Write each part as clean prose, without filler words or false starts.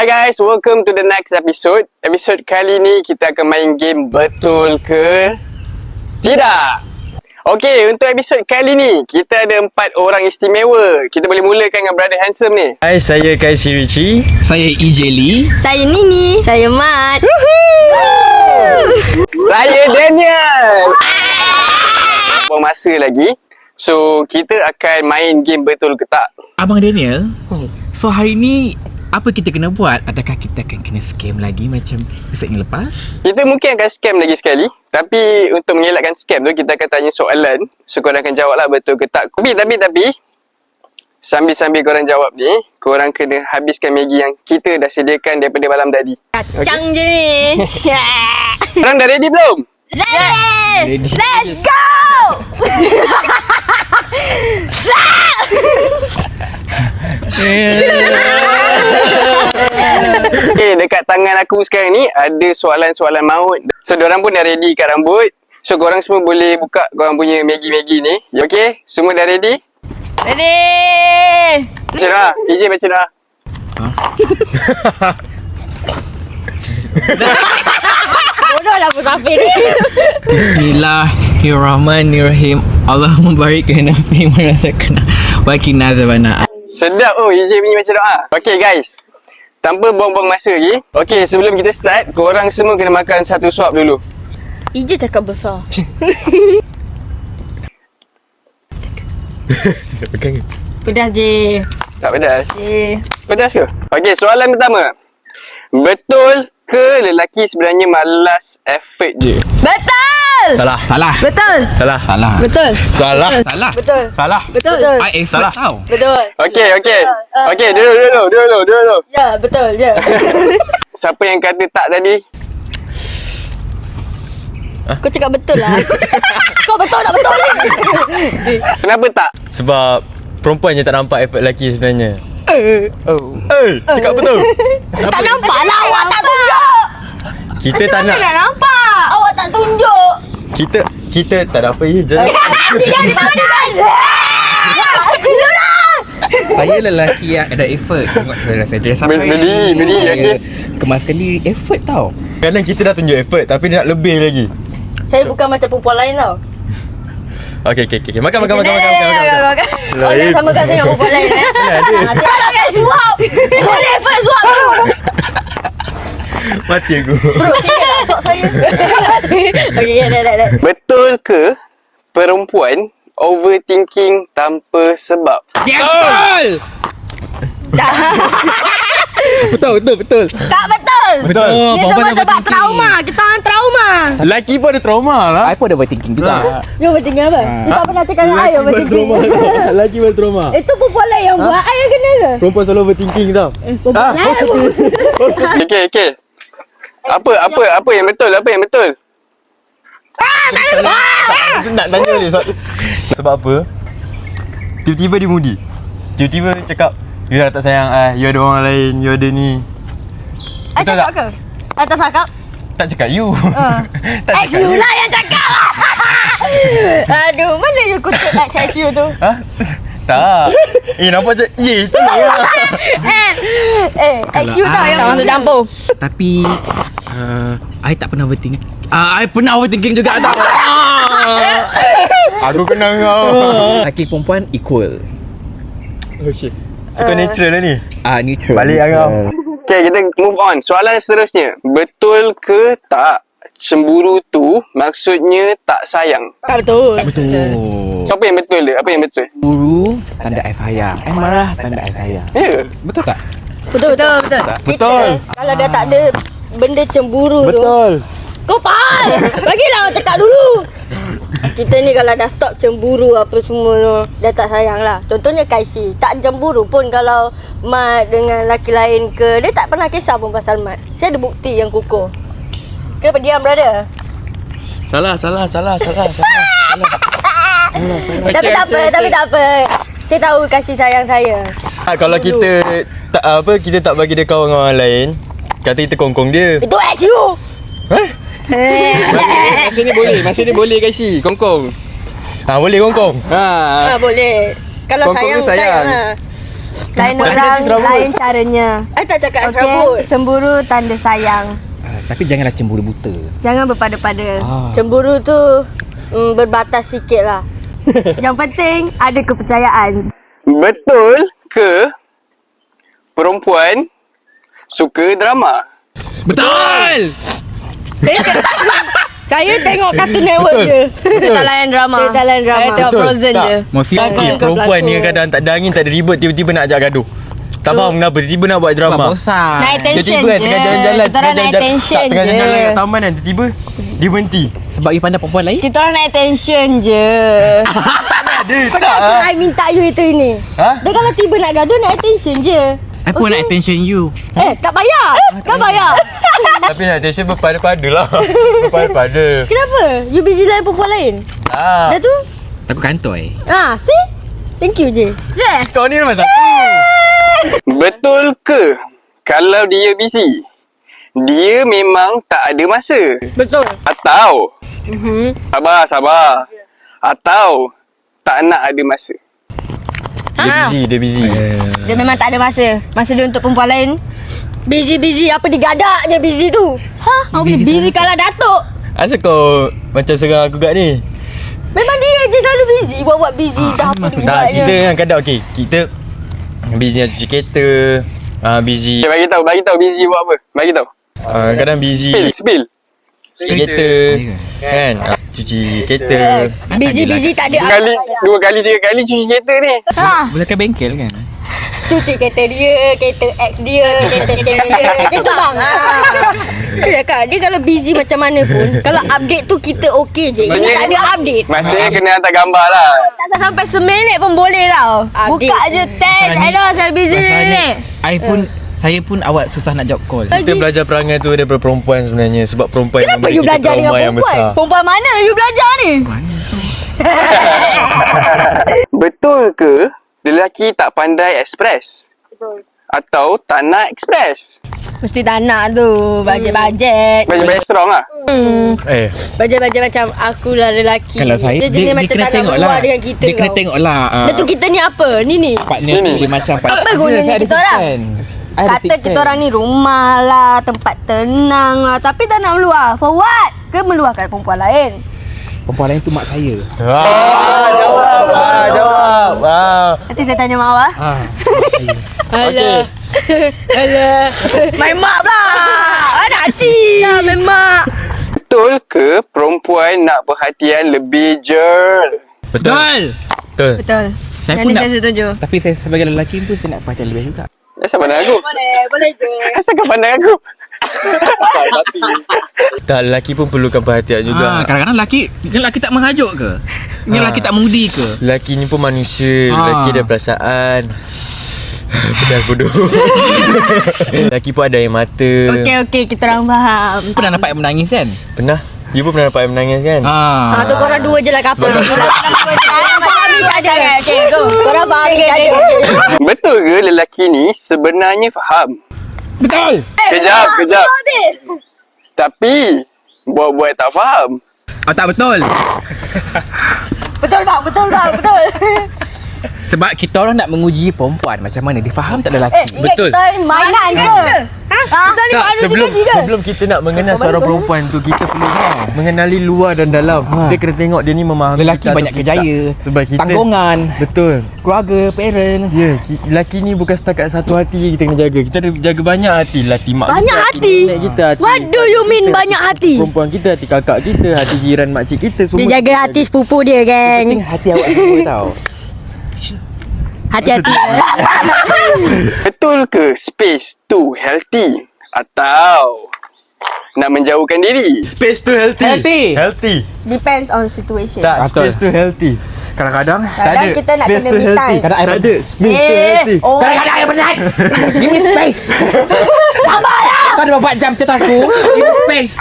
Hi guys, welcome to the next episode. Episode kali ni kita akan main game betul ke tidak. Okey, untuk episod kali ni kita ada 4 orang istimewa. Kita boleh mulakan dengan brother handsome ni. Hai, saya Kaisi Richie. Saya EJ Lee. Saya Nini. Saya Mat. Saya Daniel. Buang masa lagi. So, kita akan main game betul ke tak. Abang Daniel, so hari ni apa kita kena buat? Adakah kita akan kena scam lagi macam episod yang lepas? Kita mungkin akan scam lagi sekali. Tapi untuk mengelakkan scam tu, kita akan tanya soalan. So, korang akan jawab lah betul ke tak. Tapi sambil-sambil korang jawab ni, korang kena habiskan Maggi yang kita dah sediakan daripada malam tadi. Kacang je ni. Korang dah ready belum? Ready. Let's go. Okay, dekat tangan aku sekarang ni ada soalan-soalan maut. So, diorang pun dah ready kat rambut. So, korang semua boleh buka korang punya Maggi-Maggi ni. Okay, semua dah ready? Ready. Baca doa. EJ baca doa. Bodoh lah musafir ni. Bismillahirrahmanirrahim. Allahumma barik lana fi ma razaqna wa qina azabana. Sedap EJ punya baca doa. Okay guys, tanpa buang-buang masa lagi. Okay, sebelum kita start, korang semua kena makan satu suap dulu. Ija cakap besar. Pedas je. Tak pedas? Eh. Pedas ke? Okay, soalan pertama. Betul ke lelaki sebenarnya malas effort je? Betul. Salah. Betul. Salah. Betul. Salah. Betul. Salah. Betul. I effort tau. Betul. Okay. Okay, dulu. Ya, betul je. Siapa yang kata tak tadi? Kau cakap betul lah. Kau betul tak betul ni? Kenapa tak? Sebab perempuan je tak nampak effort lelaki sebenarnya. Cakap betul. Tak nampak lah, awak tak tunjuk. Kita tak nak. Nak nampak. Awak tak tunjuk. Kita tak ada apa je. Dia di mana? Saya lelaki yang ada effort. Tengok saya dah sampai. Beli, okay. Kemaskan diri effort tau. Kadang kita dah tunjuk effort tapi dia nak lebih lagi. Saya bukan macam perempuan lain tau. Okay. Makan. Makan. Oh, dah samakan saya dengan perempuan lain Kalau kan suap. Boleh effort suap tu. Mati aku. Bro, sini lah suap saya. Okay, dah. Betul ke perempuan overthinking tanpa sebab? Betul. Betul. Tak betul. Ni semua sebab trauma. Kita orang trauma. Lelaki pun ada trauma lah. I pun ada overthinking juga. You overthinking apa? You tak pernah cakap dengan I overthinking. Lelaki pun ada trauma. Itu perempuan lain yang buat. I yang kena ke? Perempuan selalu overthinking tau. Perempuan lain pun. Okay. Apa yang betul? Nak tanya ni sebab apa? Tiba-tiba dia mudi. Tiba-tiba cakap, you dah tak sayang I, you ada orang lain, you ada ni. I cakap ke? I tak cakap? Tak cakap you. Tak Ex you lah yang cakap. Aduh, mana you kutip ex you tu? Ha? Tak. Nampak je. Tak lah. Ex you tau yang masuk campur. Tapi I tak pernah overthinking. I pernah overthinking juga tau. Aku kenal kau. Lelaki perempuan equal. Oh shit. Suka natural lah ni. Neutral. Balik kau. Okay, kita move on. Soalan seterusnya. Betul ke tak cemburu tu maksudnya tak sayang? Tak betul. Betul. So, apa yang betul dia? Cemburu tanda I sayang. I marah tanda I sayang. Ya. Betul tak? Betul. Betul. Kalau dia tak ada benda cemburu tu. Betul. Kau faham? Bagilah awak cakap dulu. Kita ni kalau dah stop cemburu apa semua tu, dah tak sayang lah. Contohnya Kaisi, tak cemburu pun kalau Mat dengan lelaki lain ke. Dia tak pernah kisah pun pasal Mat. Saya ada bukti yang kukuh. Kenapa diam, brother? Salah. Tapi tak apa. Saya tahu kasih sayang saya. Kalau kita tak bagi dia kawan dengan orang lain, kata kita kongkong dia. Itu ex you. Masa ni boleh Kaisi, kongkong. Boleh kongkong. Boleh. Kalau Kongkong sayang ni sayang. lah. Lain Kenapa? orang, Nanti serabut. lain caranya. Tak cakap serabut. Cemburu tanda sayang. Tapi janganlah cemburu buta. Jangan berpada-pada. Ah. Cemburu tu berbatas sikit lah. Yang penting ada kepercayaan. Betul ke perempuan suka drama? Betul! Saya tengok Cartoon Network je. Saya tak layan drama. Saya tak layan drama. Saya tengok Frozen je. Mau siapa? Okay, perempuan ni kadang tak ada angin, tak ada ribut, tiba-tiba nak ajak gaduh. Tak faham kenapa, tiba-tiba nak buat Sebab drama. bosan. Naik attention Tiba-tiba kan, je. tengah jalan-jalan, Kita orang naik attention tengah je. jalan-jalan kat taman kan, tiba-tiba dia berhenti. Sebab you pandang perempuan lain? Kita orang naik attention je. Pernah ke I minta you itu ini? Ha? Dia kalau tiba nak gaduh, nak attention je. I pun nak attention you. Tak payah. Tak payah. Tapi nak attention berpada-pada lah. Berpada-pada. Kenapa? You busy layan perempuan lain? Dah tu? Takut kantoi. See? Thank you je. Yeah. Kau ni rumah satu. Betul ke kalau dia busy, dia memang tak ada masa? Betul. Atau sabar. Atau tak nak ada masa? Dia busy. Dia memang tak ada masa. Masa dia untuk perempuan lain. Busy. Apa digadak je busy tu? Apa busy kalau Datuk? Asal kau macam serang aku kat ni? Memang dia je selalu busy. Buat-buat busy. Dah apa Tak, dibuatnya. kita kan kadang okey, kita busy nak cuci kereta, busy Okay, bagi tahu busy buat apa? Bagi tahu. kadang busy Spill. cuci kereta kan, cuci kereta. Busy tak ada Sekali, 2 kali, 3 kali cuci kereta ni. Boleh ke bengkel kan? Cuci kereta dia, kereta ex dia, kereta dia. Macam tu bang. Dia cakap, dia kalau busy macam mana pun, kalau update tu kita okey je. Ini tak ada update. Maksudnya kena hantar gambar lah. Tak sampai seminit pun boleh tau. Buka je tag. Hello, saya busy ni. Saya pun awak susah nak jawab call. Kita belajar perangai tu daripada perempuan sebenarnya, sebab perempuan Kenapa memiliki you belajar dengan trauma yang perempuan? besar. Perempuan mana you belajar ni? Betul ke lelaki tak pandai express? Betul. Atau tak nak express? Mesti tak nak tu. Bajet-bajet. Bajet-bajet strong lah. Bajet-bajet macam akulah lelaki. Kalau saya, dia jenis macam kena tak nak tengok keluar lah. dengan kita. Dia kena tau. tengok lah. Dia tu kita ni apa? Ni. Partner Ini. dia macam Apa gunanya kita orang? Kata kita orang ni rumah lah, tempat tenang lah. Tapi tak nak meluar. For what? Ke meluahkan perempuan lain? Perempuan lain tu mak saya. Jawab. Nanti saya tanya mak awak. Alah. Alah. Main mak pula. Ada cik. Ya, main mak. Betul ke perempuan nak perhatian lebih je? Betul. Betul. Saya Yang pun ni nak, saya setuju. tapi saya sebagai lelaki pun saya nak perhatian lebih juga. Asal pandang aku? Boleh je. Asal kau pandang aku? Tak, lelaki pun perlukan perhatian juga. Kadang-kadang lelaki tak merajuk ke? Lelaki tak mudi ke? Lelaki ni pun manusia, lelaki ada perasaan. Pedas bodoh. Lelaki pun ada air mata. Okey, kita orang faham. Pernah nampak yang menangis kan? Pernah? You pun pernah nampak air menangis kan? Tu korang dua je lah couple. Korang dua je lah. Macam ni ada. Okay, go. Korang faham ni ada. Betul ke lelaki ni sebenarnya faham? Betul! Kejap. Tapi buat-buat tak faham. Tak betul. Betul tak? Betul. Sebab kita orang nak menguji perempuan macam mana dia faham tak lelaki. Betul. Kita ni mainan ke? Kita ni Tak, malu sebelum tinggi ke? sebelum kita nak mengenal seorang perempuan tu, kita perlu mengenali luar dan dalam. Kita kena tengok dia ni memahami Lelaki kita banyak atau kerjaya, tidak. Sebab kita tanggungan, betul. keluarga, parents. Ya, lelaki ni bukan setakat satu hati kita kena jaga. Kita ada jaga banyak hati. Hati mak Banyak kita, hati? nenek kita, hati What do you mean kita, banyak hati? Perempuan kita, hati kakak kita, hati jiran makcik kita, semua. Dia jaga hati sepupu dia, Penting geng. hati awak semua tau. Hati-hati. Betul ke space tu healthy? Atau nak menjauhkan diri? Space tu healthy. Healthy. Depends on situation. Tak, Betul. space tu healthy. Kadang-kadang Kadang kita nak Space kena tu me healthy. time. Kadang air Tak ada. Space tu healthy. Oh, Kadang-kadang air penat. Give me space. Sabarlah. Kau dah 4 jam cerita aku. Give me space.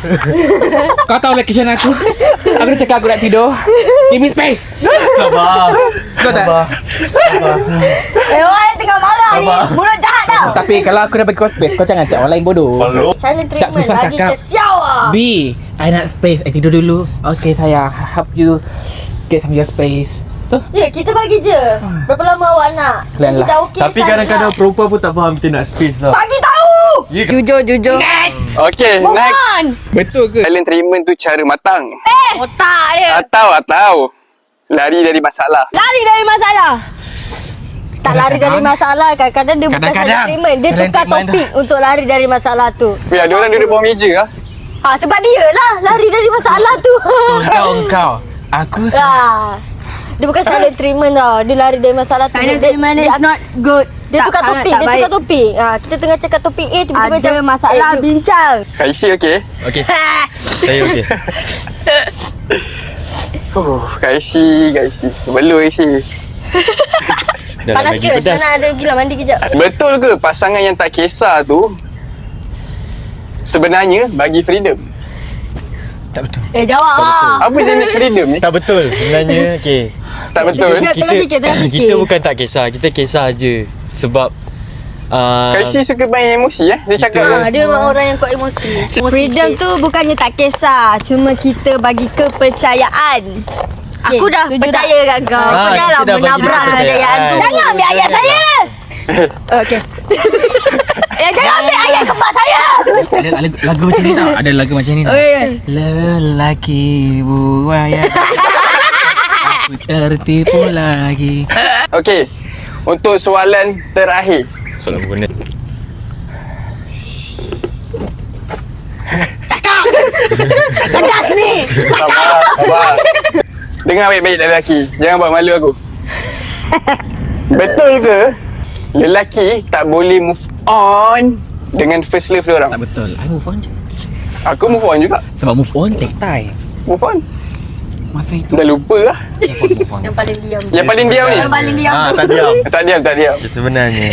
Kau tahu location aku. Aku dah cakap aku nak tidur. Give me space. Sabar. Kau tak? orang tengah marah ni. Mulut jahat tau. Tapi kalau aku dah bagi kau space, kau jangan cakap orang lain bodoh. Silent Tak treatment susah lagi cakap. kesiau lah. B, I nak space. I tidur dulu. Okay sayang, help you get some your space. Ya, kita bagi je. Berapa lama awak nak? Plan lah. Kita okey. Tapi kadang-kadang perempuan pun tak faham kita nak space tau. bagi tahu. Ya ke? Jujur. Okay, next. Betul ke? Silent treatment tu cara matang. Otak dia. Atau lari dari masalah. Lari dari masalah. Tak lari dari masalah. Kadang-kadang dia bukan Kadang-kadang. silent treatment. Dia Silent tukar treatment topik untuk lari dari masalah tu. Ya, ada orang duduk bawah meja lah. Sebab dia lah lari dari masalah tu. Engkau. Aku Dia bukan silent treatment tau. Dia lari dari masalah tu. Silent Dia- treatment dia- is not good. Dia tukar sangat topik. tak Dia baik. tukar topik. Kita tengah cakap topik A. Tiba-tiba Ada macam masalah bincang. Kaisi okey. Okey. Saya okey. Kaisi. Belum Kaisi. Dah Panas lagi ke? pedas. Sana ada gila mandi kejap. Betul ke pasangan yang tak kisah tu sebenarnya bagi freedom? tak betul. Jawab lah. Apa jenis freedom ni? Tak betul sebenarnya. Okey. Tak betul. Tengah fikir. Kita bukan tak kisah, kita kisah je sebab Kaisi suka main emosi Dia cakap Dia memang orang yang kuat emosi. Freedom tu bukannya tak kisah, cuma kita bagi kepercayaan. Aku dah percaya kat kau. Kau kita janganlah dah bagi menabrak dia kepercayaan tu. kepercayaan. Jangan ambil ayat saya. Okey. Jangan ambil ayat kembar saya. Ada lagu macam ni tau. Ada lagu macam ni tau. Lelaki buaya. Aku tertipu lagi. Okey. Untuk soalan terakhir. soalan berguna. Pedas ni. Sabar. Dengar baik-baik dari lelaki. Jangan buat malu aku. Betul ke lelaki tak boleh move on dengan first love dia orang? Tak betul. I move on je. Aku move on juga. Sebab move on take time. Move on. Masa itu. Dah lupa lah. Move on. Yang paling diam. Yang paling diam ni. Yang paling diam. Tak diam. Tak diam.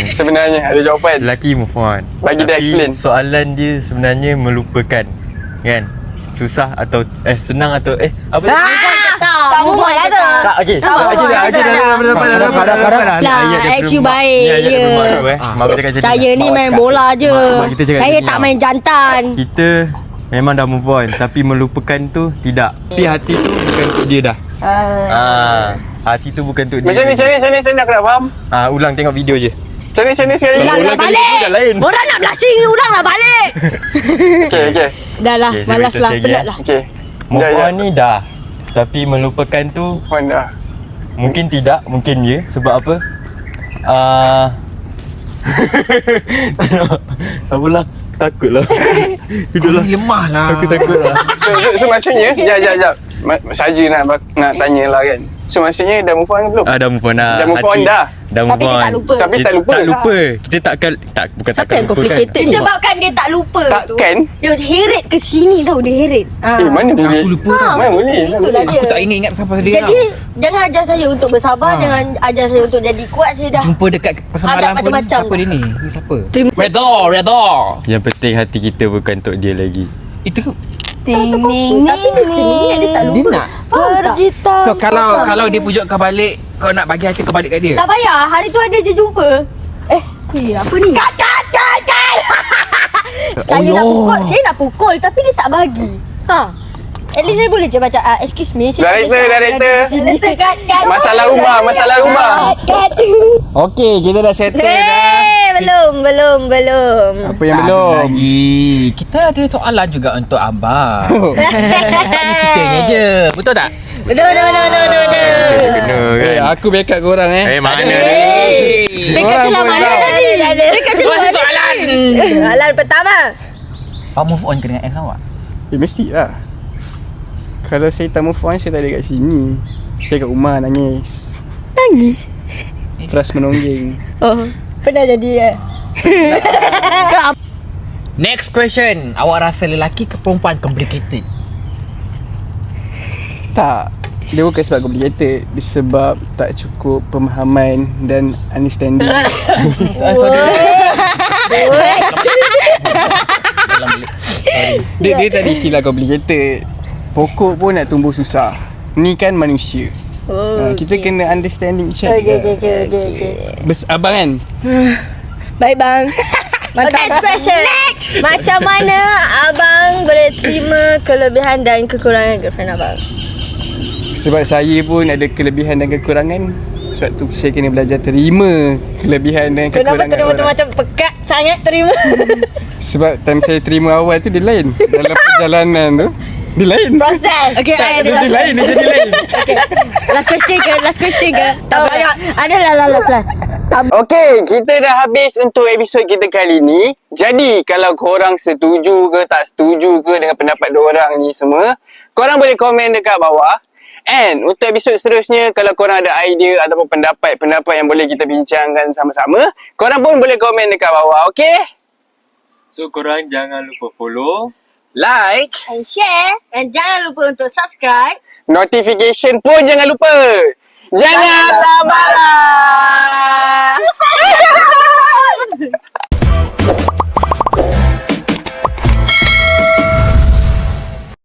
Sebenarnya ada jawapan. Lelaki move on. Bagi dia Tapi explain. soalan dia sebenarnya melupakan. Kan? Susah atau senang atau apa dia? Tak move on ada. Tak, okey. Tak, Okey dah. tak, Dah. Lah, ex you baik. Ni ayat Ya. daripada mak aku, Mak aku cakap macam Saya ni Mak main cakap- bola je. mak kita cakap Saya macam tak ni, main jantan. Kita memang dah move on, tapi melupakan tu tidak. Tapi hati tu bukan untuk dia dah. Hati tu bukan untuk dia. Macam ni aku nak faham. Ulang tengok video je. Macam ni sekali. Ulang Ulang kali balik. tu dah lain. Orang nak blushing ni ulang lah balik. Okey. Dah lah, Okay, malas saya lah, lagi, penat lah. Okey. Move on ni dah. Tapi melupakan tu Move on dah. mungkin tidak, mungkin ya. Sebab apa? Apalah, takutlah. Duduklah. Lemah lah. Aku takutlah. So maksudnya, jap. Saja nak tanya lah kan. So maksudnya dah move on ke belum? Dah move on dah. Dah move on dah. Dah move Tapi dia on. tak lupa. Tapi tak lupa. Tak lupa. Kita takkan bukan Siapa takkan yang lupa kan. complicated ni? Disebabkan dia tak lupa tu. Takkan? Dia heret ke sini tau, dia heret. Mana boleh? Aku lupa tau. Mana boleh? Itulah dia. Aku tak ingat pasal dia Jadi, tau. jangan ajar saya untuk bersabar, jangan ajar saya untuk jadi kuat. Saya dah Jumpa dekat pasal Ada malam pun. macam-macam Siapa dah. dia ni? Ni siapa? Terima- Redha. Yang penting hati kita bukan untuk dia lagi. Itu Ting Tapi dia sini, dia tak dia lupa. nak. Faham tak? So kalau dia pujuk kau balik, kau nak bagi hati kau balik kat dia. Tak payah, hari tu ada je jumpa. Apa ni? Kat! Saya nak pukul tapi dia tak bagi. At least saya boleh je baca, excuse me. Director. Kat. Masalah rumah. Kat. Okey, kita dah settle dah. Belum. Apa yang belum? Lagi. Kita ada soalan juga untuk abang. Hanya kitanya je. Betul tak? Betul. Kena kan. Aku backup korang Mana Dekat sebelah mana tadi? Dekat sebelah mana? Soalan. Soalan pertama. Awak move on ke dengan ex awak? Mestilah. Kalau saya tak move on, saya tak ada kat sini. Saya kat rumah nangis. Terus menonggeng. Oh, pernah jadi Next question. Awak rasa lelaki ke perempuan complicated? Tak. Dia bukan sebab complicated. Dia sebab tak cukup pemahaman dan understanding. Dia tak ada istilah complicated. Pokok pun nak tumbuh susah. Ni kan manusia. Kita kena understanding each other. Okay. Abang kan? Baik bang. Next question. Macam mana abang boleh terima kelebihan dan kekurangan girlfriend abang? Sebab saya pun ada kelebihan dan kekurangan. Sebab tu saya kena belajar terima kelebihan dan kekurangan Kenapa terima orang. macam-macam pekat sangat terima? Sebab time saya terima awal tu dia lain. Dalam perjalanan tu dia lain. Proses. Okay, Tak, ada dia last. lain, dia jadi lain. Okay. Last question ke? Tak banyak. Ada lah last. Okey, kita dah habis untuk episod kita kali ni. Jadi, kalau korang setuju ke tak setuju ke dengan pendapat diorang ni semua, korang boleh komen dekat bawah. And untuk episod seterusnya, kalau korang ada idea ataupun pendapat yang boleh kita bincangkan sama-sama, korang pun boleh komen dekat bawah, okey? So korang jangan lupa follow. Like, And share. And jangan lupa untuk subscribe. notification pun jangan lupa. Janganlah marah!